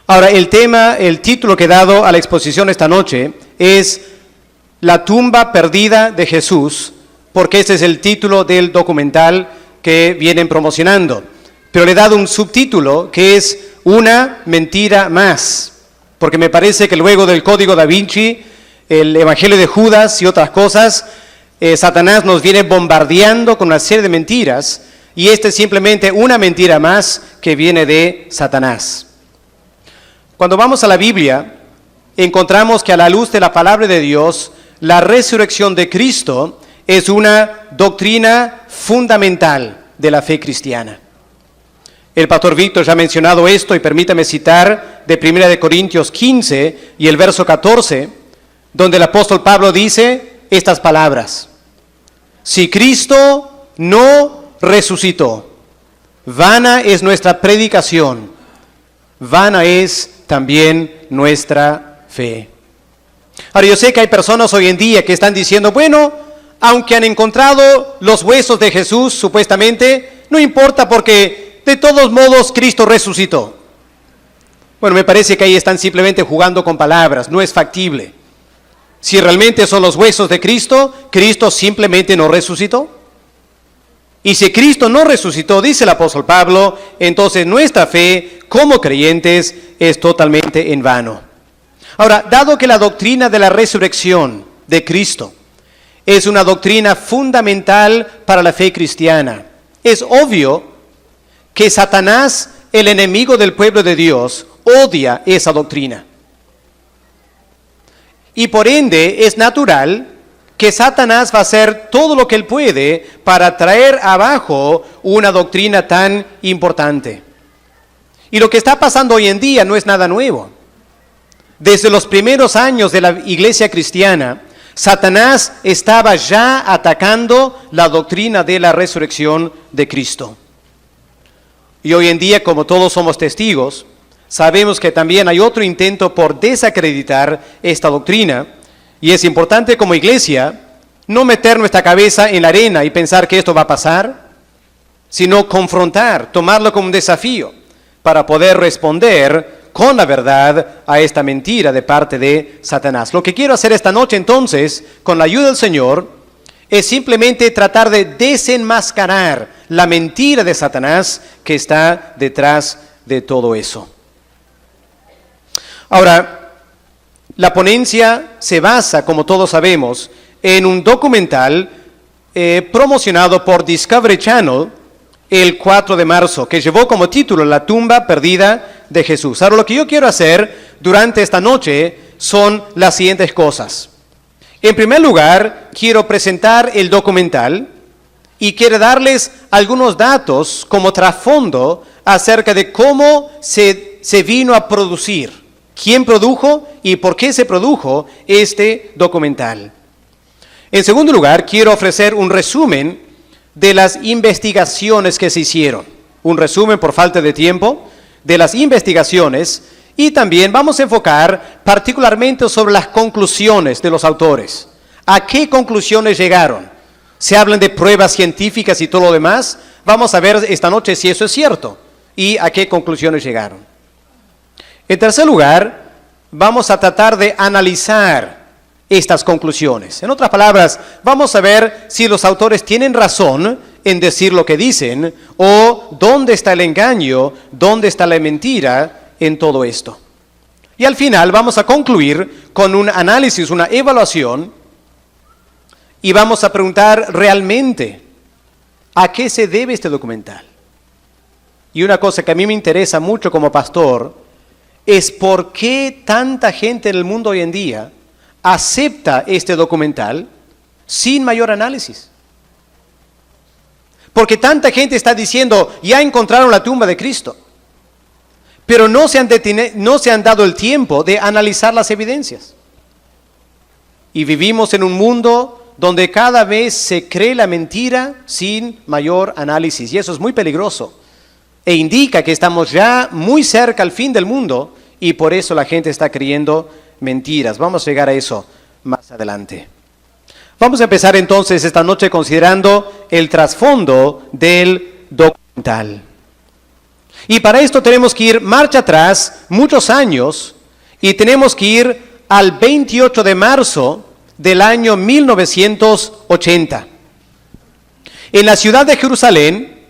Ahora, el título que he dado a la exposición esta noche es La tumba perdida de Jesús, porque este es el título del documental que vienen promocionando. Pero le he dado un subtítulo que es Una mentira más, porque me parece que luego del Código Da Vinci, el Evangelio de Judas y otras cosas, Satanás nos viene bombardeando con una serie de mentiras, y esta es simplemente una mentira más que viene de Satanás. Cuando vamos a la Biblia, encontramos que a la luz de la palabra de Dios, la resurrección de Cristo es una doctrina fundamental de la fe cristiana. El pastor Víctor ya ha mencionado esto, y permítame citar de 1 Corintios 15 y el verso 14, donde el apóstol Pablo dice estas palabras: si Cristo no resucitó, vana es nuestra predicación, vana es también nuestra fe. Ahora, yo sé que hay personas hoy en día que están diciendo, bueno, aunque han encontrado los huesos de Jesús, supuestamente, no importa porque de todos modos Cristo resucitó. Bueno, me parece que ahí están simplemente jugando con palabras, no es factible. Si realmente son los huesos de Cristo, Cristo simplemente no resucitó. Y si Cristo no resucitó, dice el apóstol Pablo, entonces nuestra fe como creyentes es totalmente en vano. Ahora, dado que la doctrina de la resurrección de Cristo es una doctrina fundamental para la fe cristiana, es obvio que Satanás, el enemigo del pueblo de Dios, odia esa doctrina. Y por ende es natural que Satanás va a hacer todo lo que él puede para traer abajo una doctrina tan importante. Y lo que está pasando hoy en día no es nada nuevo. Desde los primeros años de la iglesia cristiana, Satanás estaba ya atacando la doctrina de la resurrección de Cristo. Y hoy en día, como todos somos testigos, sabemos que también hay otro intento por desacreditar esta doctrina, y es importante como iglesia no meter nuestra cabeza en la arena y pensar que esto va a pasar, sino confrontar, tomarlo como un desafío para poder responder con la verdad a esta mentira de parte de Satanás. Lo que quiero hacer esta noche entonces, con la ayuda del Señor, es simplemente tratar de desenmascarar la mentira de Satanás que está detrás de todo eso. Ahora, la ponencia se basa, como todos sabemos, en un documental promocionado por Discovery Channel el 4 de marzo, que llevó como título La tumba perdida de Jesús. Ahora, lo que yo quiero hacer durante esta noche son las siguientes cosas. En primer lugar, quiero presentar el documental y quiero darles algunos datos como trasfondo acerca de cómo se vino a producir, quién produjo y por qué se produjo este documental. En segundo lugar, quiero ofrecer un resumen de las investigaciones que se hicieron. Un resumen, por falta de tiempo, de las investigaciones, y también vamos a enfocar particularmente sobre las conclusiones de los autores. ¿A qué conclusiones llegaron? Se hablan de pruebas científicas y todo lo demás. Vamos a ver esta noche si eso es cierto y a qué conclusiones llegaron. En tercer lugar, vamos a tratar de analizar estas conclusiones. En otras palabras, vamos a ver si los autores tienen razón en decir lo que dicen, o dónde está el engaño, dónde está la mentira en todo esto. Y al final vamos a concluir con un análisis, una evaluación, y vamos a preguntar realmente a qué se debe este documental. Y una cosa que a mí me interesa mucho como pastor es por qué tanta gente en el mundo hoy en día acepta este documental sin mayor análisis. Porque tanta gente está diciendo, ya encontraron la tumba de Cristo, pero no se han dado el tiempo de analizar las evidencias. Y vivimos en un mundo donde cada vez se cree la mentira sin mayor análisis, y eso es muy peligroso, e indica que estamos ya muy cerca al fin del mundo, y por eso la gente está creyendo mentiras. Vamos a llegar a eso más adelante. Vamos a empezar entonces esta noche considerando el trasfondo del documental. Y para esto tenemos que ir marcha atrás muchos años y tenemos que ir al 28 de marzo del año 1980. En la ciudad de Jerusalén,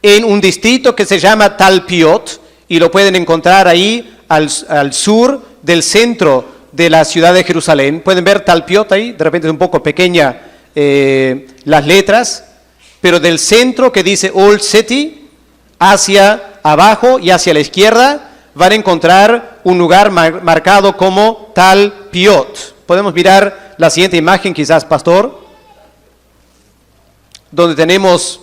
en un distrito que se llama Talpiot, y lo pueden encontrar ahí al sur del centro de la ciudad de Jerusalén. Pueden ver Talpiot ahí, de repente es un poco pequeña las letras, pero del centro que dice Old City, hacia abajo y hacia la izquierda, van a encontrar un lugar marcado como Talpiot. Podemos mirar la siguiente imagen, quizás, pastor, donde tenemos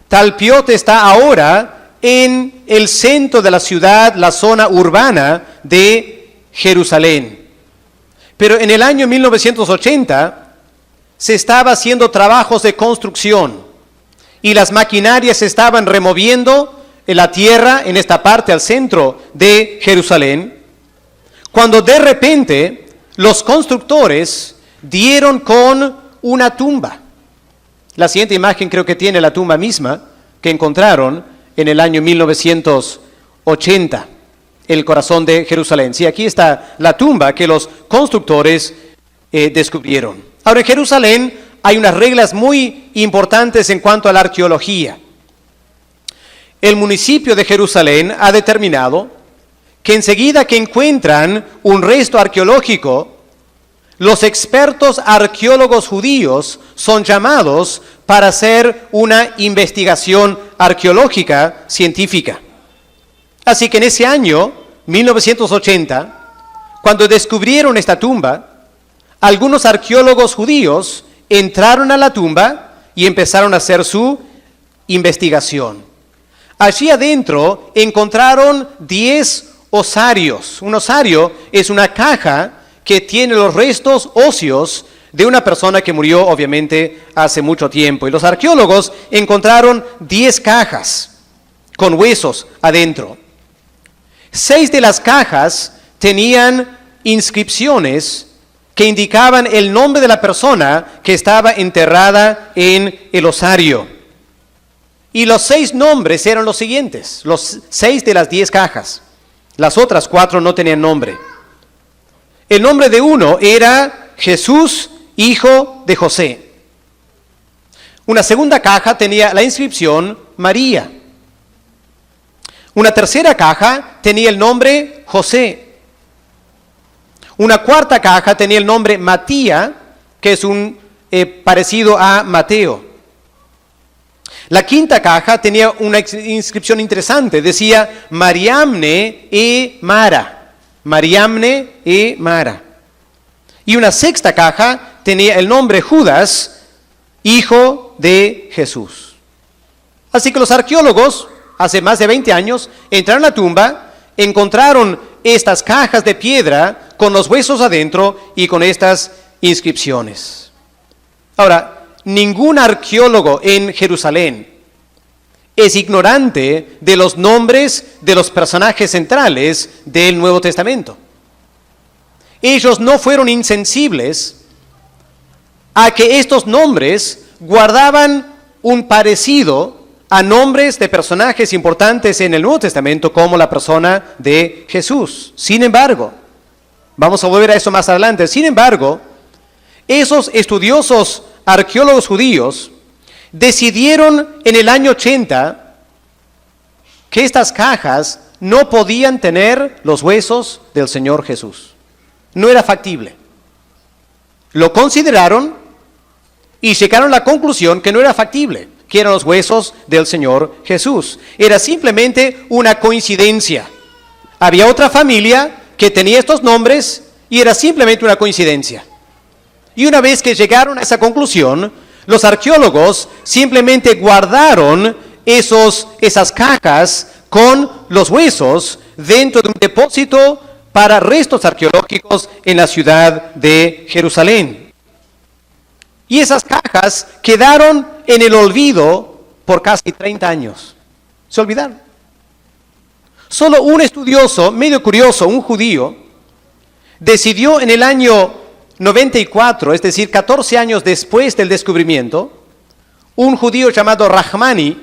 Talpiot está ahora en el centro de la ciudad, la zona urbana de Jerusalén. Pero en el año 1980 se estaba haciendo trabajos de construcción y las maquinarias estaban removiendo la tierra en esta parte al centro de Jerusalén, cuando de repente los constructores dieron con una tumba. La siguiente imagen creo que tiene la tumba misma que encontraron en el año 1980, el corazón de Jerusalén. Sí, aquí está la tumba que los constructores descubrieron. Ahora, en Jerusalén hay unas reglas muy importantes en cuanto a la arqueología. El municipio de Jerusalén ha determinado que enseguida que encuentran un resto arqueológico, los expertos arqueólogos judíos son llamados para hacer una investigación arqueológica científica. Así que en ese año, 1980, cuando descubrieron esta tumba, algunos arqueólogos judíos entraron a la tumba y empezaron a hacer su investigación. Allí adentro encontraron 10 osarios. Un osario es una caja que tiene los restos óseos de una persona que murió, obviamente, hace mucho tiempo. Y los arqueólogos encontraron 10 cajas con huesos adentro. 6 de las cajas tenían inscripciones que indicaban el nombre de la persona que estaba enterrada en el osario. Y los 6 nombres eran los siguientes, los 6 de las 10 cajas. Las otras 4 no tenían nombre. El nombre de uno era Jesús, hijo de José. Una segunda caja tenía la inscripción María. Una tercera caja tenía el nombre José. Una cuarta caja tenía el nombre Matía, que es un parecido a Mateo. La quinta caja tenía una inscripción interesante, decía Mariamne e Mara. Mariamne e Mara. Y una sexta caja tenía el nombre Judas, hijo de Jesús. Así que los arqueólogos, hace más de 20 años, entraron a la tumba, encontraron estas cajas de piedra con los huesos adentro y con estas inscripciones. Ahora, ningún arqueólogo en Jerusalén es ignorante de los nombres de los personajes centrales del Nuevo Testamento. Ellos no fueron insensibles a que estos nombres guardaban un parecido a nombres de personajes importantes en el Nuevo Testamento, como la persona de Jesús. Sin embargo, vamos a volver a eso más adelante, sin embargo, esos estudiosos arqueólogos judíos decidieron en el año 80 que estas cajas no podían tener los huesos del Señor Jesús. No era factible. Lo consideraron y llegaron a la conclusión que no era factible, que eran los huesos del Señor Jesús. Era simplemente una coincidencia. Había otra familia que tenía estos nombres y era simplemente una coincidencia. Y una vez que llegaron a esa conclusión, los arqueólogos simplemente guardaron esas cajas con los huesos dentro de un depósito para restos arqueológicos en la ciudad de Jerusalén. Y esas cajas quedaron en el olvido por casi 30 años. Se olvidaron. Solo un estudioso, medio curioso, un judío, decidió en el año 94, es decir, 14 años después del descubrimiento, un judío llamado Rahmani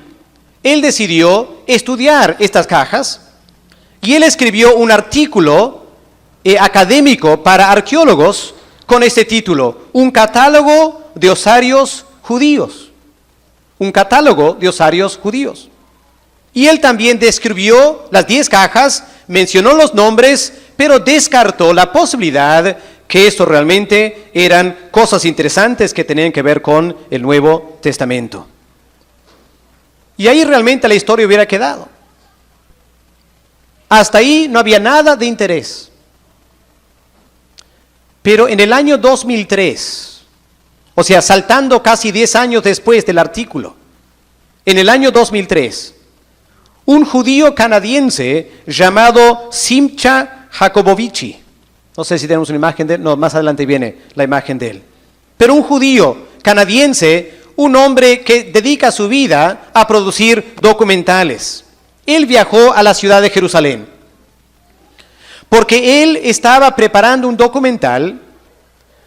él decidió estudiar estas cajas y él escribió un artículo académico para arqueólogos con este título: Un catálogo de osarios judíos. Un catálogo de osarios judíos. Y él también describió las 10 cajas, mencionó los nombres, pero descartó la posibilidad que esto realmente eran cosas interesantes que tenían que ver con el Nuevo Testamento. Y ahí realmente la historia hubiera quedado. Hasta ahí no había nada de interés. Pero en el año 2003, o sea, saltando casi 10 años después del artículo, en el año 2003, un judío canadiense llamado Simcha Jacobovici, no sé si tenemos una imagen de él, no, más adelante viene la imagen de él, pero un judío canadiense, un hombre que dedica su vida a producir documentales. Él viajó a la ciudad de Jerusalén, porque él estaba preparando un documental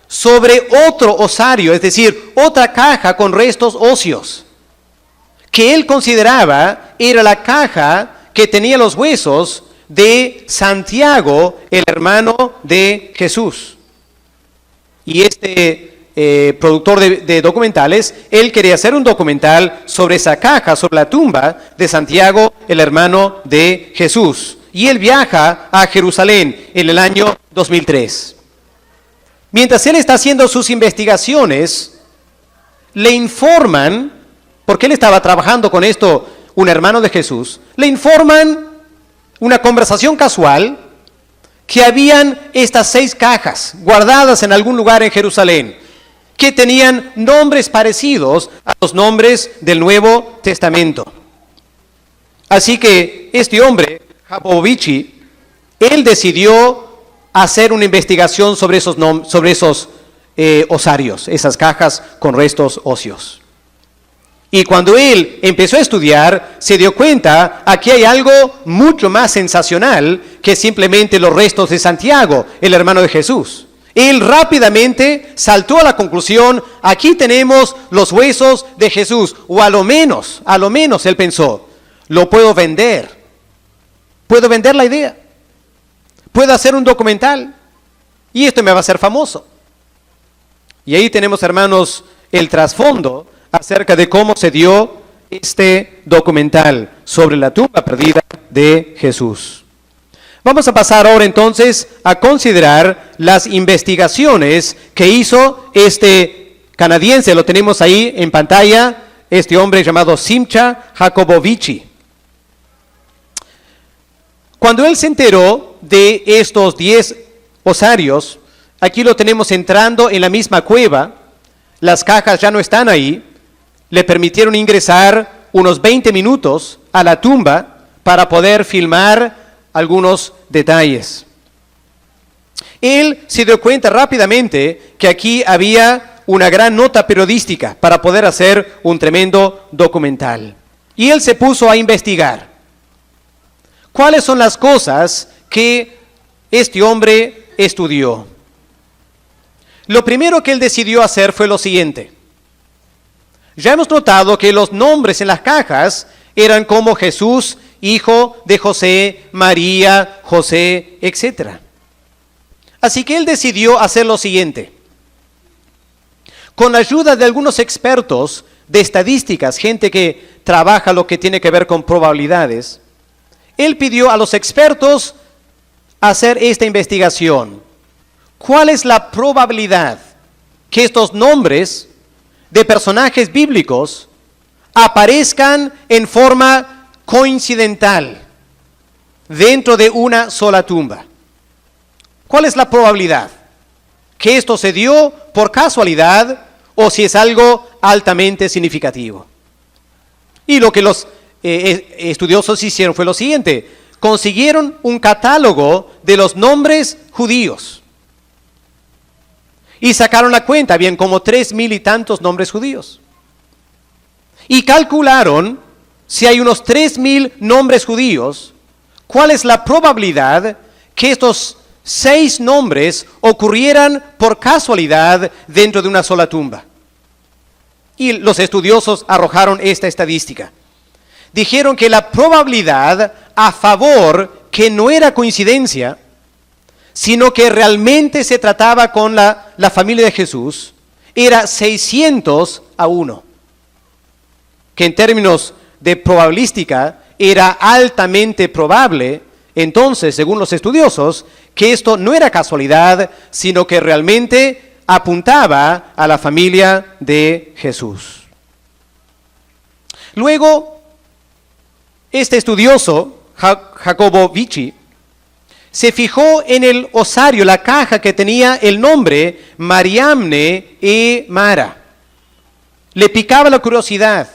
sobre otro osario, es decir, otra caja con restos óseos, que él consideraba era la caja que tenía los huesos de Santiago, el hermano de Jesús. Y este productor de documentales, él quería hacer un documental sobre esa caja, sobre la tumba de Santiago, el hermano de Jesús. Y él viaja a Jerusalén en el año 2003. Mientras él está haciendo sus investigaciones, le informan, porque él estaba trabajando con esto, un hermano de Jesús, le informan una conversación casual que habían estas 6 cajas guardadas en algún lugar en Jerusalén, que tenían nombres parecidos a los nombres del Nuevo Testamento. Así que este hombre, Jacobovici, él decidió hacer una investigación sobre esos osarios, esas cajas con restos óseos. Y cuando él empezó a estudiar, se dio cuenta, aquí hay algo mucho más sensacional que simplemente los restos de Santiago, el hermano de Jesús. Él rápidamente saltó a la conclusión, aquí tenemos los huesos de Jesús, o a lo menos él pensó, lo puedo vender la idea, puedo hacer un documental, y esto me va a hacer famoso. Y ahí tenemos, hermanos, el trasfondo acerca de cómo se dio este documental sobre la tumba perdida de Jesús. Vamos a pasar ahora entonces a considerar las investigaciones que hizo este canadiense, lo tenemos ahí en pantalla, este hombre llamado Simcha Jacobovici. Cuando él se enteró de estos 10 osarios, aquí lo tenemos entrando en la misma cueva, las cajas ya no están ahí, le permitieron ingresar unos 20 minutos a la tumba para poder filmar algunos detalles. Él se dio cuenta rápidamente que aquí había una gran nota periodística para poder hacer un tremendo documental. Y él se puso a investigar. ¿Cuáles son las cosas que este hombre estudió? Lo primero que él decidió hacer fue lo siguiente. Ya hemos notado que los nombres en las cajas eran como Jesús, hijo de José, María, José, etc. Así que él decidió hacer lo siguiente. Con la ayuda de algunos expertos de estadísticas, gente que trabaja lo que tiene que ver con probabilidades, él pidió a los expertos hacer esta investigación. ¿Cuál es la probabilidad que estos nombres de personajes bíblicos aparezcan en forma coincidental dentro de una sola tumba? ¿Cuál es la probabilidad? ¿Que esto se dio por casualidad o si es algo altamente significativo? Y lo que los estudiosos hicieron fue lo siguiente. Consiguieron un catálogo de los nombres judíos. Y sacaron la cuenta, habían como 3,000 y tantos nombres judíos. Y calcularon, si hay unos 3,000 nombres judíos, ¿cuál es la probabilidad que estos 6 nombres ocurrieran por casualidad dentro de una sola tumba? Y los estudiosos arrojaron esta estadística. dijeron que la probabilidad a favor, que no era coincidencia, sino que realmente se trataba con la familia de Jesús, era 600-1, que en términos de probabilística era altamente probable. Entonces, según los estudiosos, que esto no era casualidad, sino que realmente apuntaba a la familia de Jesús. Luego, este estudioso, Jacobo Vici, se fijó en el osario, la caja que tenía el nombre Mariamne e Mara. Le picaba la curiosidad.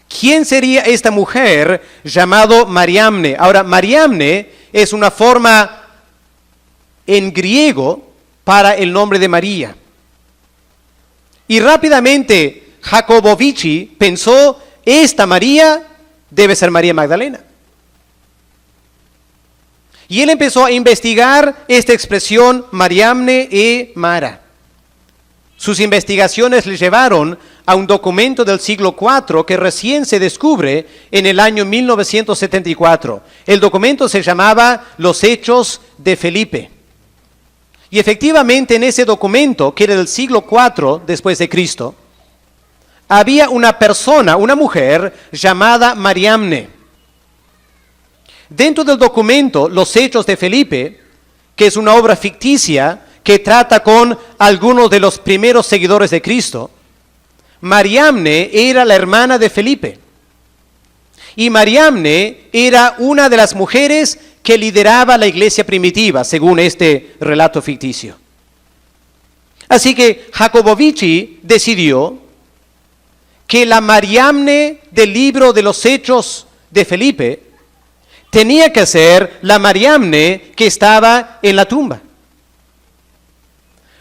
¿Quién sería esta mujer llamado Mariamne? Ahora, Mariamne es una forma en griego para el nombre de María. Y rápidamente Jacobo Vici pensó, esta María debe ser María Magdalena. Y él empezó a investigar esta expresión Mariamne e Mara. Sus investigaciones le llevaron a un documento del siglo IV que recién se descubre en el año 1974. El documento se llamaba Los Hechos de Felipe. Y efectivamente en ese documento, que era del siglo IV después de Cristo, había una persona, una mujer llamada Mariamne. Dentro del documento Los Hechos de Felipe, que es una obra ficticia que trata con algunos de los primeros seguidores de Cristo, Mariamne era la hermana de Felipe. Y Mariamne era una de las mujeres que lideraba la iglesia primitiva, según este relato ficticio. Así que Jacobo Vici decidió que la Mariamne del libro de los Hechos de Felipe tenía que ser la Mariamne que estaba en la tumba.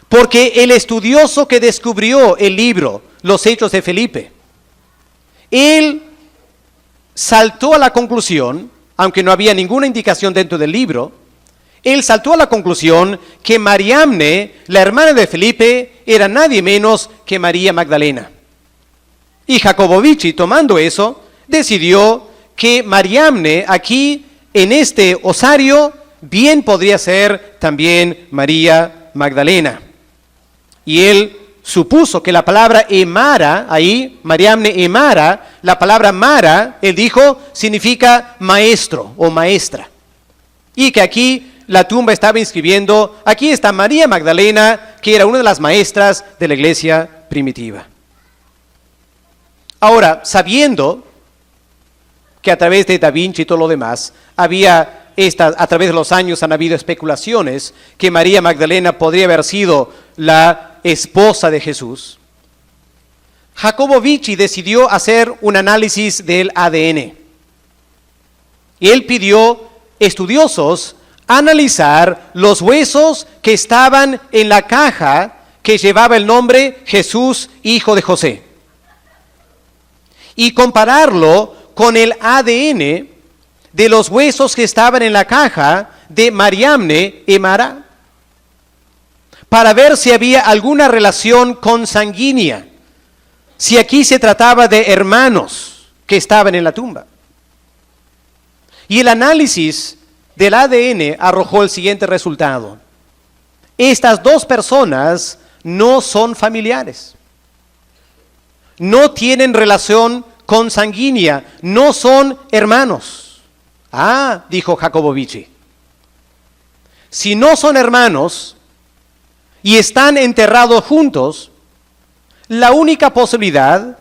Porque el estudioso que descubrió el libro, Los Hechos de Felipe, él saltó a la conclusión, aunque no había ninguna indicación dentro del libro, él saltó a la conclusión que Mariamne, la hermana de Felipe, era nadie menos que María Magdalena. Y Jacobo Vici, tomando eso, decidió que Mariamne aquí, en este osario, bien podría ser también María Magdalena. Y él supuso que la palabra Emara, ahí, Mariamne Emara, la palabra Mara, él dijo, significa maestro o maestra. Y que aquí la tumba estaba inscribiendo, aquí está María Magdalena, que era una de las maestras de la iglesia primitiva. Ahora, sabiendo que a través de Da Vinci y todo lo demás, a través de los años han habido especulaciones que María Magdalena podría haber sido la esposa de Jesús, Jacobo Vici decidió hacer un análisis del ADN. Y él pidió estudiosos analizar los huesos que estaban en la caja que llevaba el nombre Jesús, hijo de José, y compararlo con el ADN de los huesos que estaban en la caja de Mariamne y Mara, para ver si había alguna relación consanguínea, si aquí se trataba de hermanos que estaban en la tumba. Y el análisis del ADN arrojó el siguiente resultado: estas dos personas no son familiares, no tienen relación consanguínea, no son hermanos. Ah, dijo Jacobo Vici, si no son hermanos y están enterrados juntos, la única posibilidad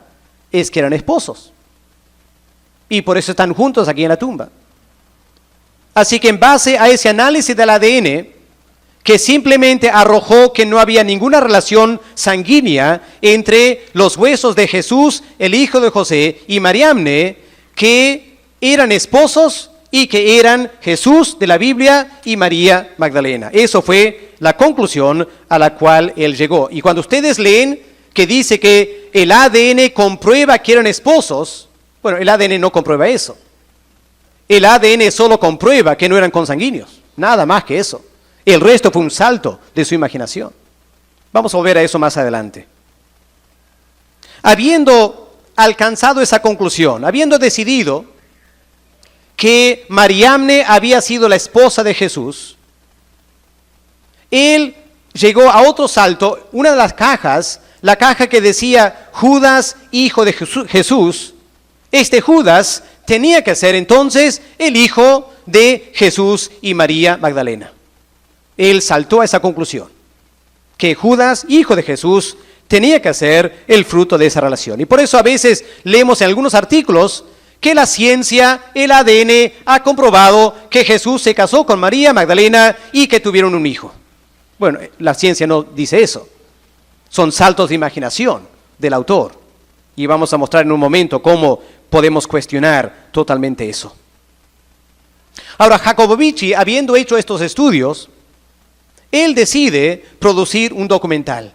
es que eran esposos. Y por eso están juntos aquí en la tumba. Así que en base a ese análisis del ADN, que simplemente arrojó que no había ninguna relación sanguínea entre los huesos de Jesús, el hijo de José, y Mariamne, que eran esposos y que eran Jesús de la Biblia y María Magdalena. Eso fue la conclusión a la cual él llegó. Y cuando ustedes leen que dice que el ADN comprueba que eran esposos, bueno, el ADN no comprueba eso. El ADN solo comprueba que no eran consanguíneos, nada más que eso. El resto fue un salto de su imaginación. Vamos a volver a eso más adelante. Habiendo alcanzado esa conclusión, habiendo decidido que Mariamne había sido la esposa de Jesús, él llegó a otro salto, una de las cajas, la caja que decía Judas, hijo de Jesús, este Judas tenía que ser entonces el hijo de Jesús y María Magdalena. Él saltó a esa conclusión, que Judas, hijo de Jesús, tenía que ser el fruto de esa relación. Y por eso a veces leemos en algunos artículos que la ciencia, el ADN, ha comprobado que Jesús se casó con María Magdalena y que tuvieron un hijo. Bueno, la ciencia no dice eso. Son saltos de imaginación del autor. Y vamos a mostrar en un momento cómo podemos cuestionar totalmente eso. Ahora, Jakobowicz, habiendo hecho estos estudios, él decide producir un documental.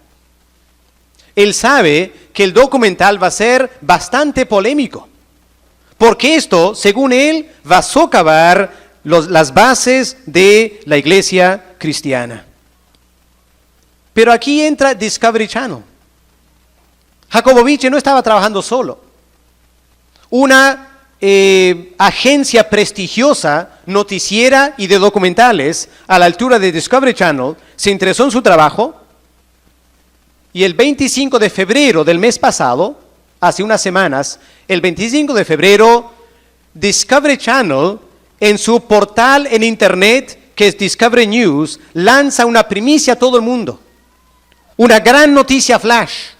Él sabe que el documental va a ser bastante polémico, porque esto, según él, va a socavar las bases de la iglesia cristiana. Pero aquí entra Discovery Channel. Jakobowicz no estaba trabajando solo. Una agencia prestigiosa, noticiera y de documentales a la altura de Discovery Channel se interesó en su trabajo y el 25 de febrero del mes pasado, hace unas semanas, el 25 de febrero, Discovery Channel en su portal en internet, que es Discovery News, lanza una primicia a todo el mundo. Una gran noticia flash.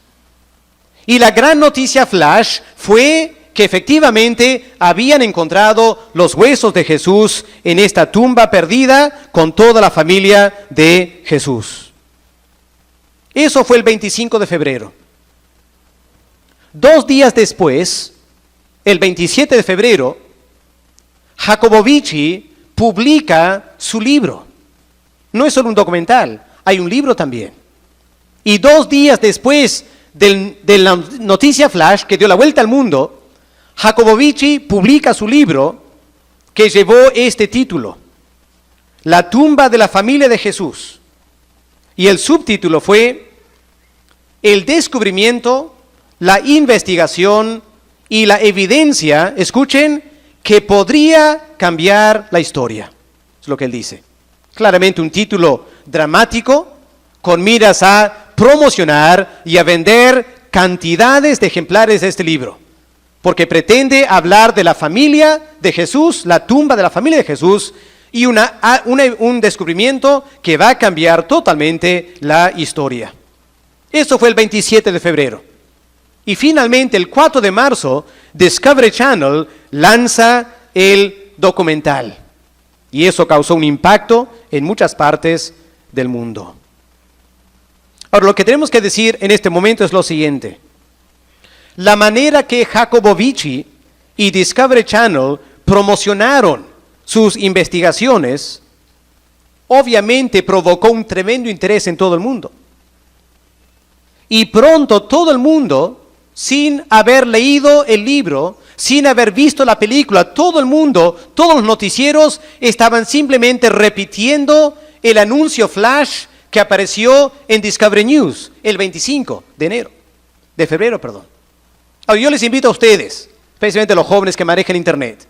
Y la gran noticia flash fue que efectivamente habían encontrado los huesos de Jesús en esta tumba perdida con toda la familia de Jesús. Eso fue el 25 de febrero. 2 días después, el 27 de febrero, Jakobowicz publica su libro. No es solo un documental, hay un libro también. Y 2 días después de la noticia flash que dio la vuelta al mundo, Jakobowicz publica su libro que llevó este título, La tumba de la familia de Jesús. Y el subtítulo fue El descubrimiento, la investigación y la evidencia, escuchen, que podría cambiar la historia. Es lo que él dice. Claramente un título dramático con miras a promocionar y a vender cantidades de ejemplares de este libro, porque pretende hablar de la familia de Jesús, la tumba de la familia de Jesús, y un descubrimiento que va a cambiar totalmente la historia. Eso fue el 27 de febrero. Y finalmente, el 4 de marzo, Discovery Channel lanza el documental. Y eso causó un impacto en muchas partes del mundo. Ahora, lo que tenemos que decir en este momento es lo siguiente. La manera que Jakobowicz y Discovery Channel promocionaron sus investigaciones, obviamente provocó un tremendo interés en todo el mundo. Y pronto todo el mundo, sin haber leído el libro, sin haber visto la película, todo el mundo, todos los noticieros estaban simplemente repitiendo el anuncio flash que apareció en Discovery News el 25 de febrero. Ahora, yo les invito a ustedes, especialmente a los jóvenes que manejan internet,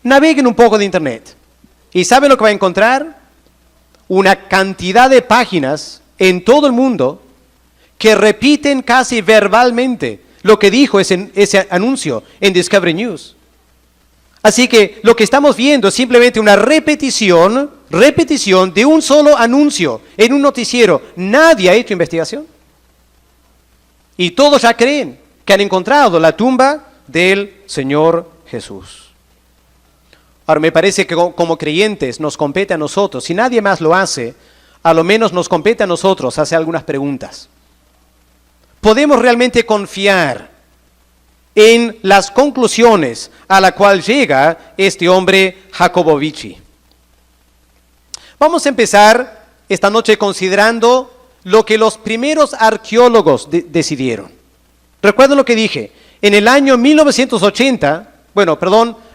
naveguen un poco de internet. ¿Y saben lo que va a encontrar? Una cantidad de páginas en todo el mundo que repiten casi verbalmente lo que dijo ese anuncio en Discovery News. Así que lo que estamos viendo es simplemente una repetición de un solo anuncio en un noticiero. Nadie ha hecho investigación. Y todos ya creen que han encontrado la tumba del Señor Jesús. Ahora, me parece que como creyentes nos compete a nosotros, si nadie más lo hace, a lo menos nos compete a nosotros hacer algunas preguntas. ¿Podemos realmente confiar en las conclusiones a la cual llega este hombre Jakobowicz? Vamos a empezar esta noche considerando lo que los primeros arqueólogos decidieron. Recuerden lo que dije, en el año 1980,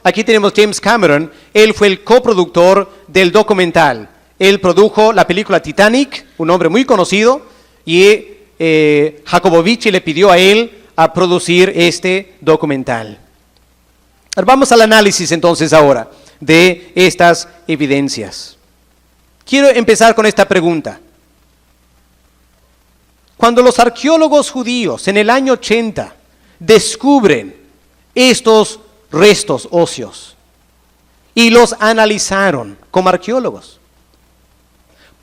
aquí tenemos James Cameron, él fue el coproductor del documental. Él produjo la película Titanic, un hombre muy conocido, y Jakobowicz le pidió a él a producir este documental. Vamos al análisis entonces ahora de estas evidencias. Quiero empezar con esta pregunta. Cuando los arqueólogos judíos en el año 80 descubren estos restos óseos y los analizaron como arqueólogos,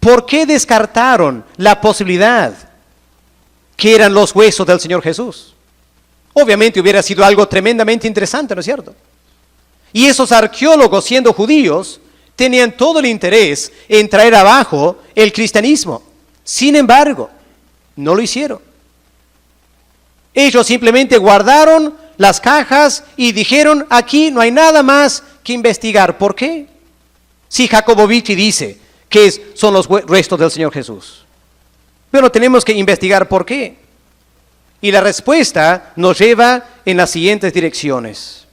¿por qué descartaron la posibilidad que eran los huesos del Señor Jesús? Obviamente hubiera sido algo tremendamente interesante, ¿no es cierto? Y esos arqueólogos, siendo judíos, tenían todo el interés en traer abajo el cristianismo. Sin embargo, no lo hicieron. Ellos simplemente guardaron las cajas y dijeron, aquí no hay nada más que investigar. ¿Por qué? Si Jakobovich dice que son los restos del Señor Jesús. Pero tenemos que investigar por qué. Y la respuesta nos lleva en las siguientes direcciones.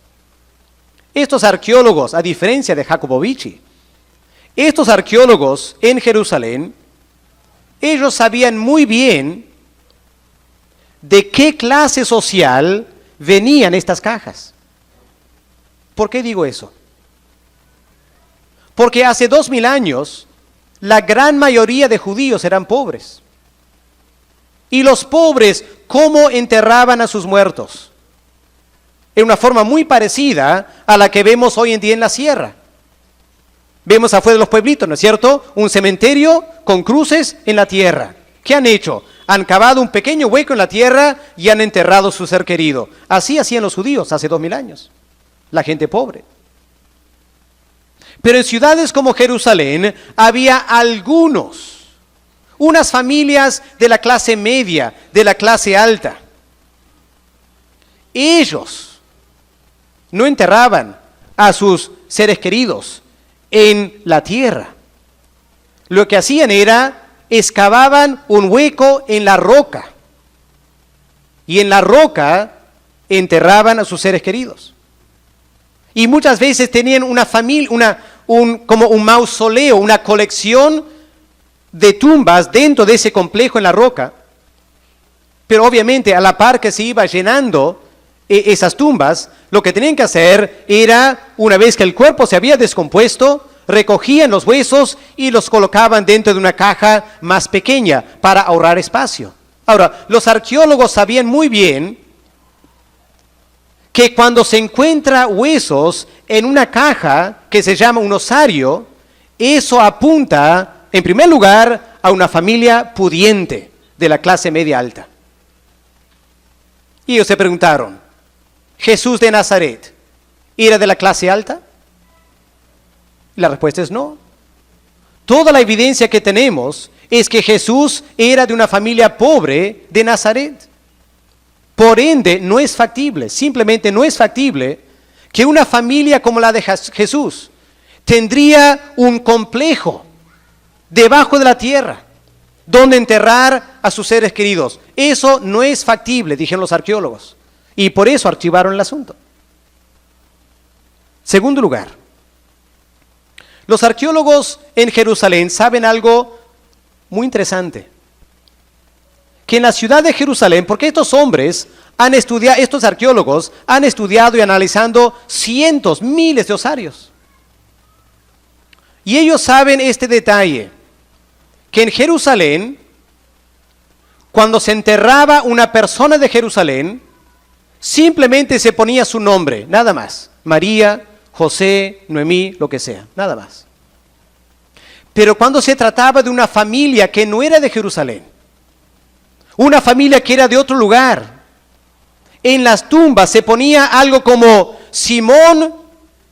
Estos arqueólogos, a diferencia de Jakobovich, estos arqueólogos en Jerusalén, ellos sabían muy bien de qué clase social venían estas cajas. ¿Por qué digo eso? Porque hace 2000 años, la gran mayoría de judíos eran pobres. Y los pobres, ¿cómo enterraban a sus muertos? En una forma muy parecida a la que vemos hoy en día en la sierra. Vemos afuera de los pueblitos, ¿no es cierto? Un cementerio con cruces en la tierra. ¿Qué han hecho? Han cavado un pequeño hueco en la tierra y han enterrado a su ser querido. Así hacían los judíos hace 2000 años. La gente pobre. Pero en ciudades como Jerusalén había unas familias de la clase media, de la clase alta. Ellos no enterraban a sus seres queridos en la tierra. Lo que hacían era, excavaban un hueco en la roca. Y en la roca enterraban a sus seres queridos. Y muchas veces tenían una familia, como un mausoleo, una colección de tumbas dentro de ese complejo en la roca. Pero obviamente a la par que se iba llenando esas tumbas, lo que tenían que hacer era, una vez que el cuerpo se había descompuesto, recogían los huesos y los colocaban dentro de una caja más pequeña para ahorrar espacio. Ahora, los arqueólogos sabían muy bien que cuando se encuentra huesos en una caja que se llama un osario, eso apunta, en primer lugar, a una familia pudiente de la clase media alta. Y ellos se preguntaron, ¿Jesús de Nazaret era de la clase alta? La respuesta es no. Toda la evidencia que tenemos es que Jesús era de una familia pobre de Nazaret. Por ende, no es factible, simplemente no es factible que una familia como la de Jesús tendría un complejo debajo de la tierra donde enterrar a sus seres queridos. Eso no es factible, dijeron los arqueólogos. Y por eso archivaron el asunto. Segundo lugar, los arqueólogos en Jerusalén saben algo muy interesante. Que en la ciudad de Jerusalén, porque estos hombres han estudiado, estos arqueólogos han estudiado y analizando cientos, miles de osarios. Y ellos saben este detalle, que en Jerusalén, cuando se enterraba una persona de Jerusalén, simplemente se ponía su nombre, nada más. María, José, Noemí, lo que sea, nada más. Pero cuando se trataba de una familia que no era de Jerusalén, una familia que era de otro lugar, en las tumbas se ponía algo como Simón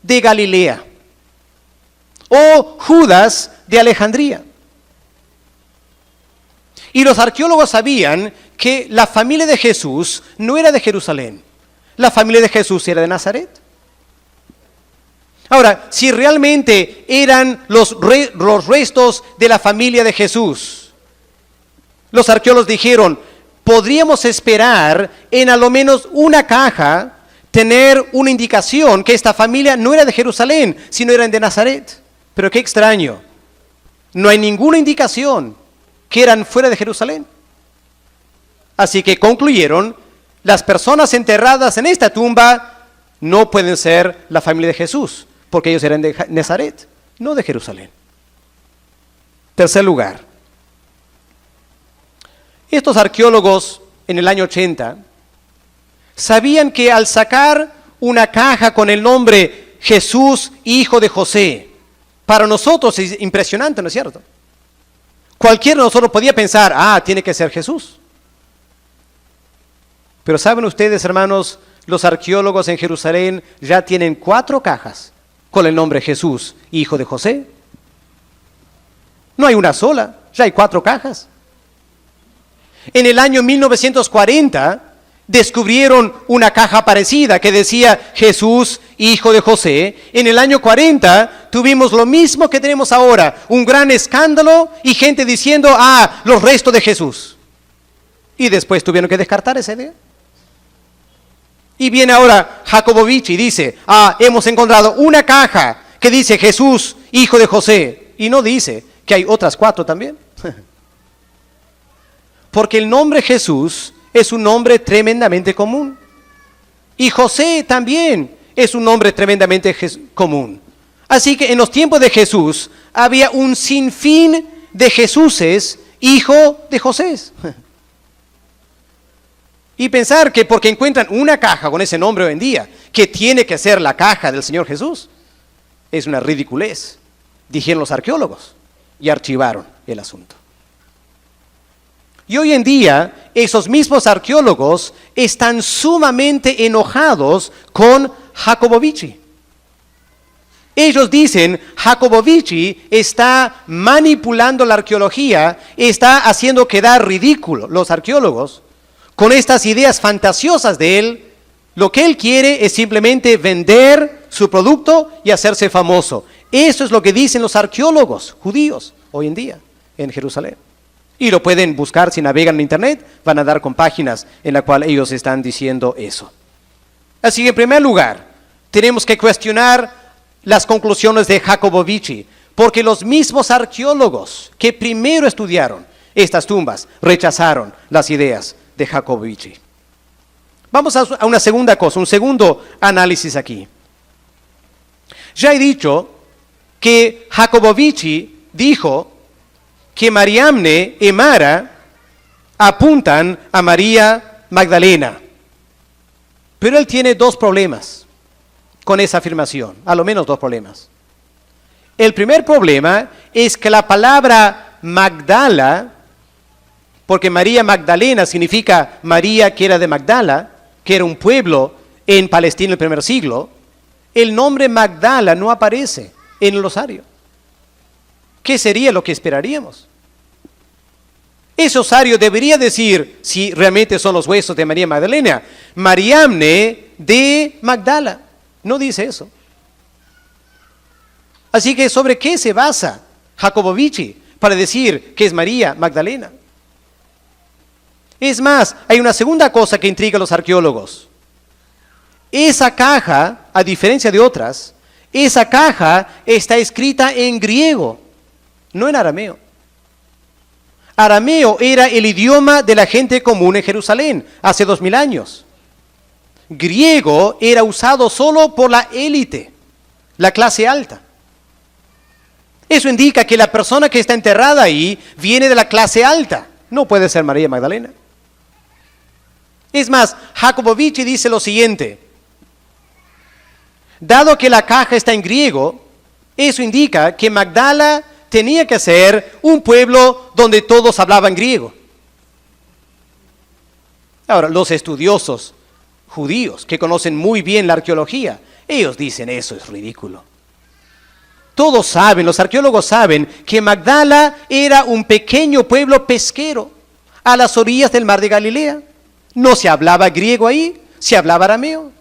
de Galilea o Judas de Alejandría. Y los arqueólogos sabían que la familia de Jesús no era de Jerusalén, la familia de Jesús era de Nazaret. Ahora, si realmente eran los restos de la familia de Jesús, los arqueólogos dijeron, podríamos esperar en a lo menos una caja tener una indicación que esta familia no era de Jerusalén, sino eran de Nazaret. Pero qué extraño, no hay ninguna indicación que eran fuera de Jerusalén. Así que concluyeron las personas enterradas en esta tumba no pueden ser la familia de Jesús, porque ellos eran de Nazaret, no de Jerusalén. Tercer lugar, estos arqueólogos en el año 80 sabían que al sacar una caja con el nombre Jesús, hijo de José, para nosotros es impresionante, ¿no es cierto? Cualquiera de nosotros podía pensar, tiene que ser Jesús. Pero ¿saben ustedes, hermanos? Los arqueólogos en Jerusalén ya tienen 4 cajas con el nombre Jesús, hijo de José. No hay una sola, ya hay 4 cajas. En el año 1940 descubrieron una caja parecida que decía Jesús, hijo de José. En el año 40 tuvimos lo mismo que tenemos ahora, un gran escándalo y gente diciendo, los restos de Jesús. Y después tuvieron que descartar esa idea. Y viene ahora Jakobovich y dice, hemos encontrado una caja que dice Jesús, hijo de José. Y no dice que hay otras 4 también. Porque el nombre Jesús es un nombre tremendamente común. Y José también es un nombre tremendamente común. Así que en los tiempos de Jesús había un sinfín de Jesúses, hijo de José. Y pensar que porque encuentran una caja con ese nombre hoy en día, que tiene que ser la caja del Señor Jesús, es una ridiculez, dijeron los arqueólogos, y archivaron el asunto. Y hoy en día, esos mismos arqueólogos están sumamente enojados con Jakobovich. Ellos dicen, Jakobovich está manipulando la arqueología, está haciendo quedar ridículo los arqueólogos con estas ideas fantasiosas de él. Lo que él quiere es simplemente vender su producto y hacerse famoso. Eso es lo que dicen los arqueólogos judíos hoy en día en Jerusalén. Y lo pueden buscar si navegan en internet, van a dar con páginas en las cuales ellos están diciendo eso. Así que en primer lugar, tenemos que cuestionar las conclusiones de Jakobovich, porque los mismos arqueólogos que primero estudiaron estas tumbas rechazaron las ideas de Jakobovich. Vamos a una segunda cosa, un segundo análisis aquí. Ya he dicho que Jakobovich dijo que Mariamne y Mara apuntan a María Magdalena. Pero él tiene 2 problemas con esa afirmación, a lo menos 2 problemas. El primer problema es que la palabra Magdala, porque María Magdalena significa María que era de Magdala, que era un pueblo en Palestina en el primer siglo, el nombre Magdala no aparece en el osario. ¿Qué sería lo que esperaríamos? Ese osario debería decir, si realmente son los huesos de María Magdalena, Mariamne de Magdala. No dice eso. Así que ¿sobre qué se basa Jakobovich para decir que es María Magdalena? Es más, hay una segunda cosa que intriga a los arqueólogos. Esa caja, a diferencia de otras, esa caja está escrita en griego, no en arameo. Arameo era el idioma de la gente común en Jerusalén hace 2000 años. Griego era usado solo por la élite, la clase alta. Eso indica que la persona que está enterrada ahí viene de la clase alta. No puede ser María Magdalena. Es más, Jakobovich dice lo siguiente. Dado que la caja está en griego, eso indica que Magdala tenía que ser un pueblo donde todos hablaban griego. Ahora, los estudiosos judíos que conocen muy bien la arqueología, ellos dicen eso es ridículo. Todos saben, los arqueólogos saben que Magdala era un pequeño pueblo pesquero a las orillas del mar de Galilea. No se hablaba griego ahí, se hablaba arameo.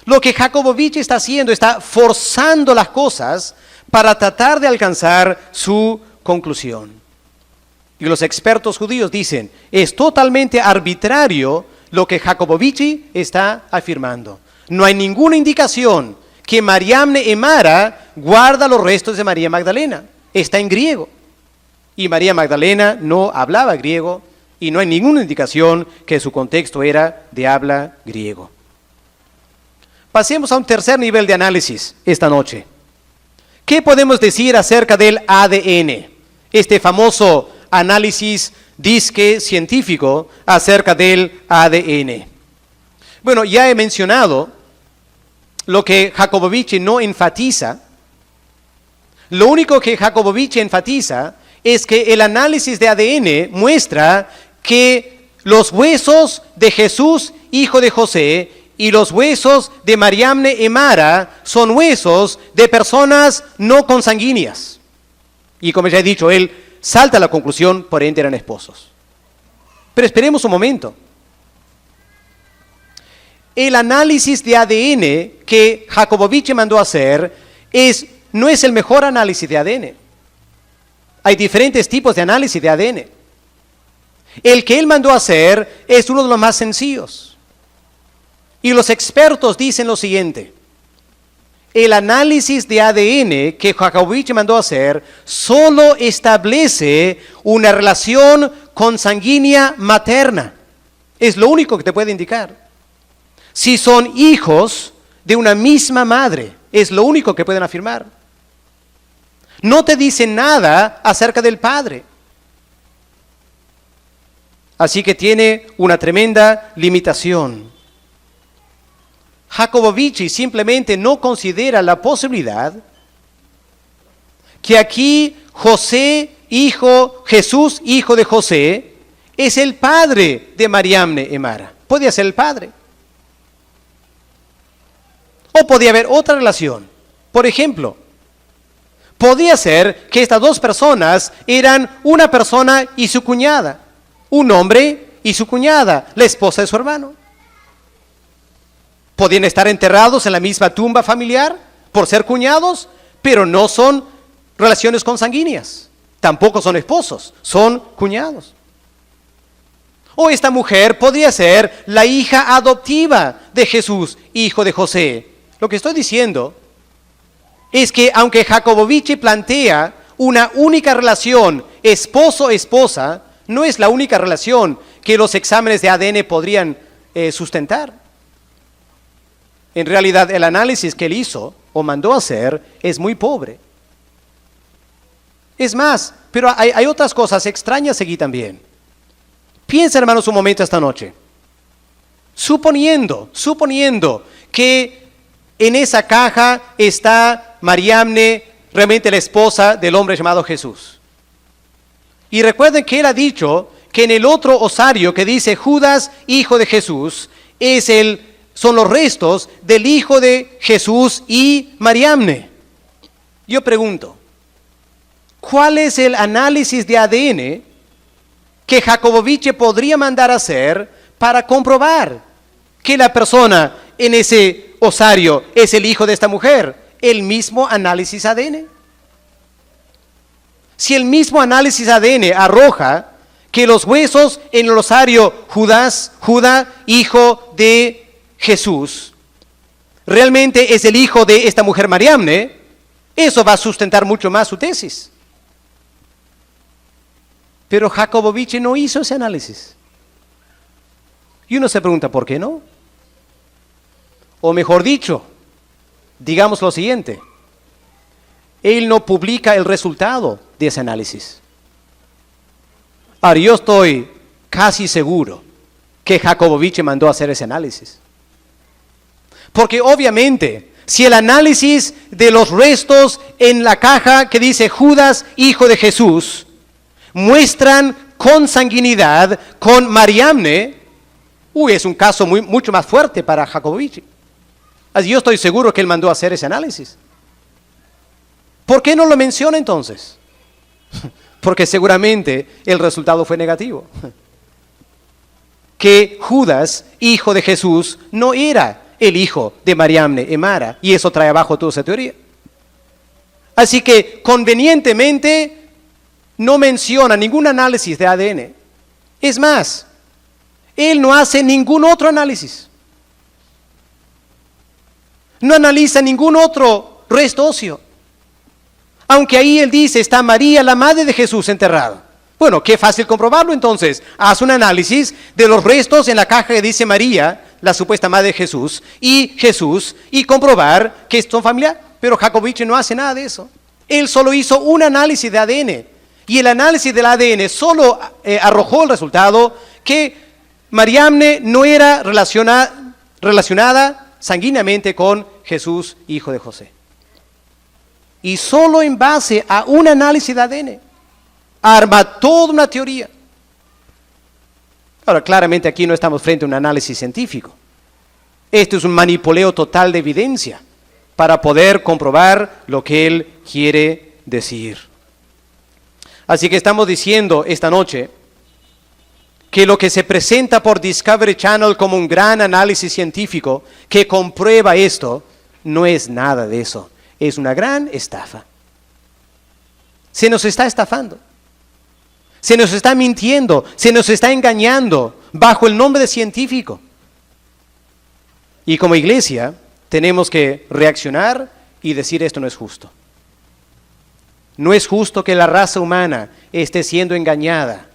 Lo que Jakobovich está haciendo, está forzando las cosas para tratar de alcanzar su conclusión. Y los expertos judíos dicen, es totalmente arbitrario lo que Jakobovich está afirmando. No hay ninguna indicación que Mariamne y Mara guarda los restos de María Magdalena. Está en griego. Y María Magdalena no hablaba griego Y no hay ninguna indicación que su contexto era de habla griego. Pasemos a un tercer nivel de análisis esta noche. ¿Qué podemos decir acerca del ADN? Este famoso análisis disque científico acerca del ADN. Bueno, ya he mencionado lo que Jakubowicz no enfatiza. Lo único que Jakubowicz enfatiza es que el análisis de ADN muestra que los huesos de Jesús, hijo de José, y los huesos de Mariamne y Mara son huesos de personas no consanguíneas. Y como ya he dicho, él salta a la conclusión, por ende eran esposos. Pero esperemos un momento. El análisis de ADN que Jakubowicz mandó a hacer no es el mejor análisis de ADN. Hay diferentes tipos de análisis de ADN. El que él mandó a hacer es uno de los más sencillos. Y los expertos dicen lo siguiente: el análisis de ADN que Jakubowicz mandó a hacer solo establece una relación consanguínea materna. Es lo único que te puede indicar. Si son hijos de una misma madre, es lo único que pueden afirmar. No te dice nada acerca del padre. Así que tiene una tremenda limitación. Jakubowicz simplemente no considera la posibilidad que aquí Jesús, hijo de José, es el padre de Mariamne y Mara. Podía ser el padre. O podía haber otra relación. Por ejemplo, podía ser que estas dos personas eran una persona y su cuñada, un hombre y su cuñada, la esposa de su hermano. Podían estar enterrados en la misma tumba familiar por ser cuñados, pero no son relaciones consanguíneas. Tampoco son esposos, son cuñados. O esta mujer podría ser la hija adoptiva de Jesús, hijo de José. Lo que estoy diciendo es que aunque Jakubowicz plantea una única relación esposo-esposa, no es la única relación que los exámenes de ADN podrían sustentar. En realidad, el análisis que él hizo o mandó hacer es muy pobre. Es más, pero hay otras cosas extrañas aquí también. Piensa, hermanos, un momento esta noche. Suponiendo que en esa caja está Mariamne, realmente la esposa del hombre llamado Jesús. Y recuerden que él ha dicho que en el otro osario que dice Judas, hijo de Jesús, son los restos del hijo de Jesús y Mariamne. Yo pregunto, ¿cuál es el análisis de ADN que Jakubowicz podría mandar a hacer para comprobar que la persona en ese osario es el hijo de esta mujer? ¿El mismo análisis ADN? Si el mismo análisis ADN arroja que los huesos en el osario Judá, hijo de Jesús, realmente es el hijo de esta mujer Mariamne, eso va a sustentar mucho más su tesis. Pero Jakubowicz no hizo ese análisis. Y uno se pregunta, ¿por qué no? O mejor dicho, digamos lo siguiente: él no publica el resultado de ese análisis. Ahora, yo estoy casi seguro que Jakubowicz mandó a hacer ese análisis. Porque obviamente, si el análisis de los restos en la caja que dice Judas, hijo de Jesús, muestran consanguinidad con Mariamne, es un caso mucho más fuerte para Jakubowicz. Así yo estoy seguro que él mandó a hacer ese análisis. ¿Por qué no lo menciona entonces? Porque seguramente el resultado fue negativo. Que Judas, hijo de Jesús, no era el hijo de Mariamne y Mara, y eso trae abajo toda esa teoría. Así que convenientemente no menciona ningún análisis de ADN. Es más, él no hace ningún otro análisis. No analiza ningún otro resto óseo. Aunque ahí él dice, está María, la madre de Jesús, enterrada. Bueno, qué fácil comprobarlo entonces. Haz un análisis de los restos en la caja que dice María, la supuesta madre de Jesús, y comprobar que son familiares. Pero Jacobovich no hace nada de eso. Él solo hizo un análisis de ADN. Y el análisis del ADN solo arrojó el resultado que Mariamne no era relacionada sanguíneamente con Jesús, hijo de José. Y solo en base a un análisis de ADN arma toda una teoría. Ahora, claramente aquí no estamos frente a un análisis científico. Esto es un manipuleo total de evidencia para poder comprobar lo que él quiere decir. Así que estamos diciendo esta noche que lo que se presenta por Discovery Channel como un gran análisis científico que comprueba esto, no es nada de eso. Es una gran estafa. Se nos está estafando. Se nos está mintiendo, se nos está engañando bajo el nombre de científico. Y como iglesia tenemos que reaccionar y decir esto no es justo. No es justo que la raza humana esté siendo engañada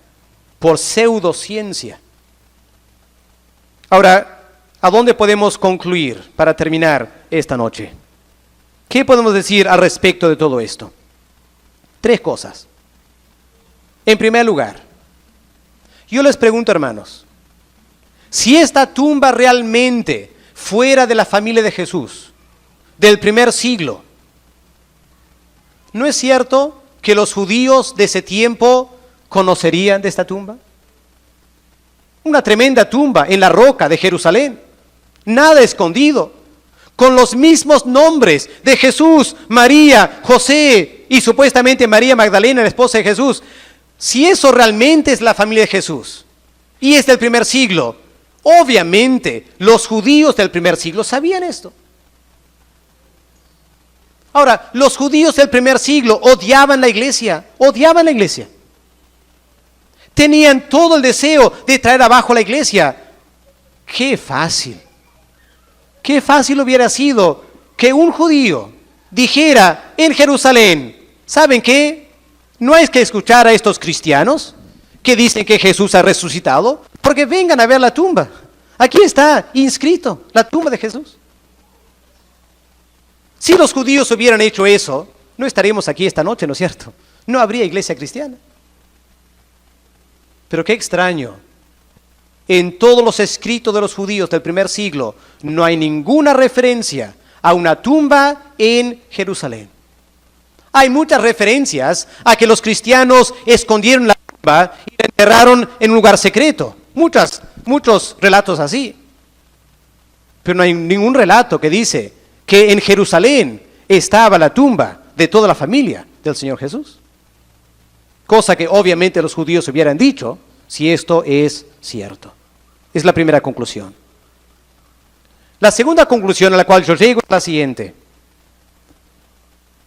por pseudociencia. Ahora, ¿a dónde podemos concluir para terminar esta noche? ¿Qué podemos decir al respecto de todo esto? 3 cosas. En primer lugar, yo les pregunto, hermanos, si esta tumba realmente fuera de la familia de Jesús, del primer siglo, ¿no es cierto que los judíos de ese tiempo conocerían de esta tumba? Una tremenda tumba en la roca de Jerusalén, nada escondido, con los mismos nombres de Jesús, María, José y supuestamente María Magdalena, la esposa de Jesús. Si eso realmente es la familia de Jesús y es del primer siglo, obviamente los judíos del primer siglo sabían esto. Ahora, los judíos del primer siglo odiaban la iglesia. Tenían todo el deseo de traer abajo la iglesia. Qué fácil hubiera sido que un judío dijera en Jerusalén, ¿saben qué? No hay que escuchar a estos cristianos que dicen que Jesús ha resucitado, porque vengan a ver la tumba. Aquí está inscrito la tumba de Jesús. Si los judíos hubieran hecho eso, no estaríamos aquí esta noche, ¿no es cierto? No habría iglesia cristiana. Pero qué extraño. En todos los escritos de los judíos del primer siglo no hay ninguna referencia a una tumba en Jerusalén. Hay muchas referencias a que los cristianos escondieron la tumba y la enterraron en un lugar secreto. Muchos relatos así. Pero no hay ningún relato que dice que en Jerusalén estaba la tumba de toda la familia del Señor Jesús. Cosa que obviamente los judíos hubieran dicho si esto es cierto. Es la primera conclusión. La segunda conclusión a la cual yo llego es la siguiente.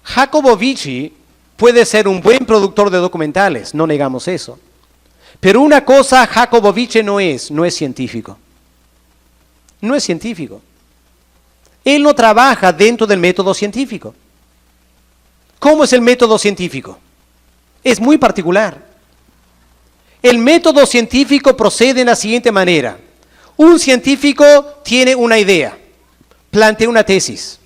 Jacobovich puede ser un buen productor de documentales, no negamos eso. Pero una cosa Jacobovich no es científico. No es científico. Él no trabaja dentro del método científico. ¿Cómo es el método científico? Es muy particular. El método científico procede de la siguiente manera. Un científico tiene una idea, plantea una tesis.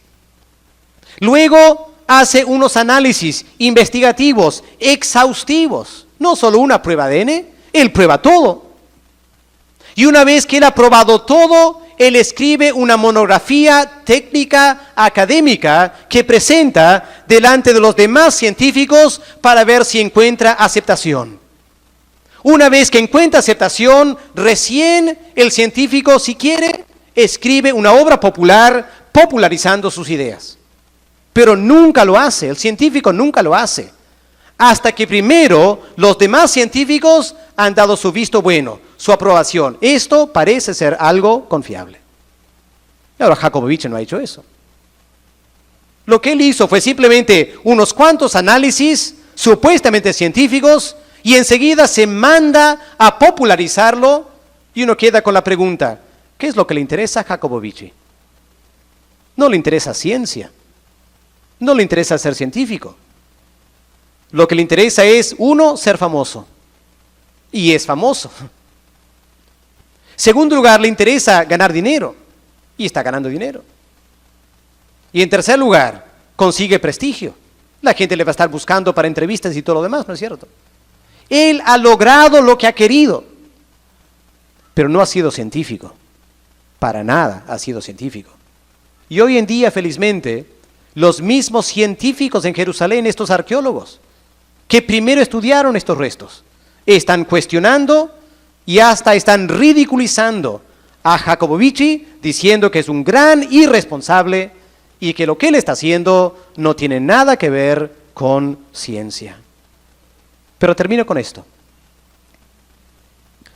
Luego hace unos análisis investigativos, exhaustivos. No solo una prueba de ADN, él prueba todo. Y una vez que él ha probado todo, él escribe una monografía técnica académica que presenta delante de los demás científicos para ver si encuentra aceptación. Una vez que encuentra aceptación, recién el científico, si quiere, escribe una obra popular popularizando sus ideas. Pero nunca lo hace, el científico nunca lo hace, hasta que primero los demás científicos han dado su visto bueno, su aprobación. Esto parece ser algo confiable. Y ahora Jacobovich no ha hecho eso. Lo que él hizo fue simplemente unos cuantos análisis supuestamente científicos y enseguida se manda a popularizarlo y uno queda con la pregunta, ¿qué es lo que le interesa a Jacobovich? No le interesa ciencia. No le interesa ser científico. Lo que le interesa es, 1, ser famoso. y es famoso. Segundo lugar, le interesa ganar dinero y está ganando dinero. Y en tercer lugar, consigue prestigio. La gente le va a estar buscando para entrevistas y todo lo demás, ¿no es cierto? Él ha logrado lo que ha querido, pero no ha sido científico. Para nada ha sido científico. Y hoy en día, felizmente, los mismos científicos en Jerusalén, estos arqueólogos, que primero estudiaron estos restos, están cuestionando y hasta están ridiculizando a Jakubowicz, diciendo que es un gran irresponsable y que lo que él está haciendo no tiene nada que ver con ciencia. Pero termino con esto.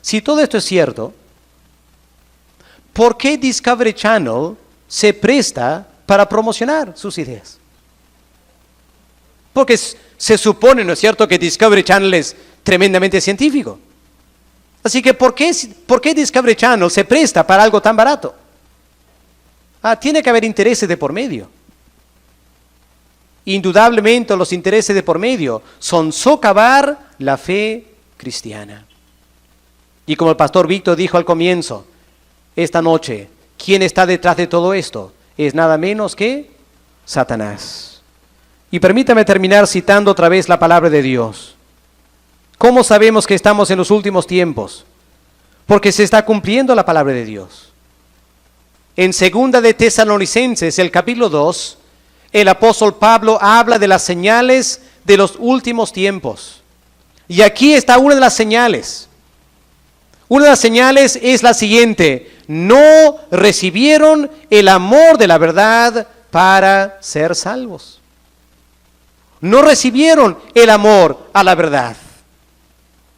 Si todo esto es cierto, ¿por qué Discovery Channel se presta para promocionar sus ideas? Porque se supone, ¿no es cierto?, que Discovery Channel es tremendamente científico. Así que, ¿por qué Discovery Channel se presta para algo tan barato? Tiene que haber intereses de por medio. Indudablemente los intereses de por medio son socavar la fe cristiana. Y como el pastor Víctor dijo al comienzo, esta noche, ¿quién está detrás de todo esto? Es nada menos que Satanás. Y permítame terminar citando otra vez la palabra de Dios. ¿Cómo sabemos que estamos en los últimos tiempos? Porque se está cumpliendo la palabra de Dios. En 2 de Tesalonicenses, el capítulo 2, el apóstol Pablo habla de las señales de los últimos tiempos. Y aquí está una de las señales. Una de las señales es la siguiente: no recibieron el amor de la verdad para ser salvos. No recibieron el amor a la verdad.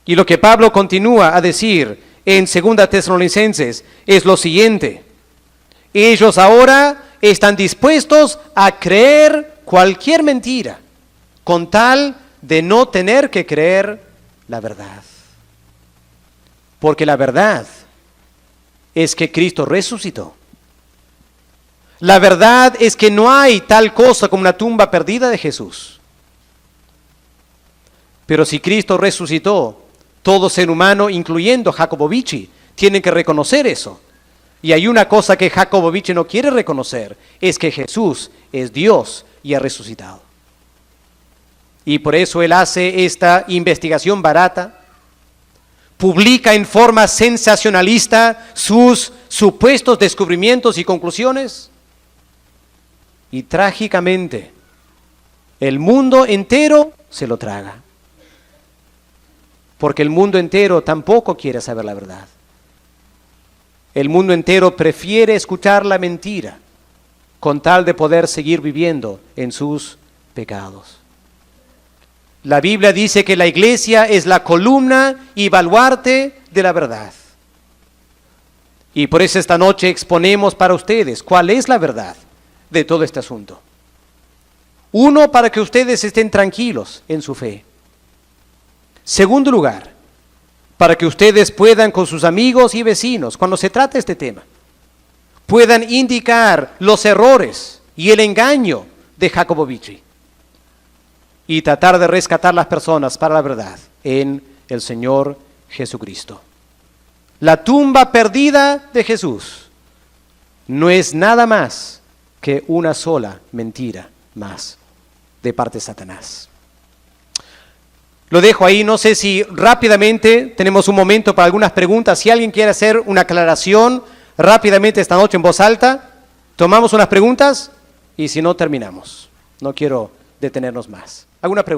Y lo que Pablo continúa a decir en 2 Tesalonicenses es lo siguiente: ellos ahora están dispuestos a creer cualquier mentira, con tal de no tener que creer la verdad. Porque la verdad es que Cristo resucitó. La verdad es que no hay tal cosa como una tumba perdida de Jesús. Pero si Cristo resucitó, todo ser humano, incluyendo Jakubowicz, tiene que reconocer eso. Y hay una cosa que Jakubowicz no quiere reconocer, es que Jesús es Dios y ha resucitado. Y por eso él hace esta investigación barata, publica en forma sensacionalista sus supuestos descubrimientos y conclusiones, y trágicamente el mundo entero se lo traga. Porque el mundo entero tampoco quiere saber la verdad. El mundo entero prefiere escuchar la mentira con tal de poder seguir viviendo en sus pecados. La Biblia dice que la iglesia es la columna y baluarte de la verdad. Y por eso esta noche exponemos para ustedes cuál es la verdad de todo este asunto. Uno, para que ustedes estén tranquilos en su fe. Segundo lugar, para que ustedes puedan con sus amigos y vecinos, cuando se trata de este tema, puedan indicar los errores y el engaño de Jakubowicz y tratar de rescatar las personas para la verdad en el Señor Jesucristo. La tumba perdida de Jesús no es nada más que una sola mentira más de parte de Satanás. Lo dejo ahí, no sé si rápidamente tenemos un momento para algunas preguntas. Si alguien quiere hacer una aclaración rápidamente esta noche en voz alta, tomamos unas preguntas y si no terminamos. No quiero detenernos más. ¿Alguna pregunta?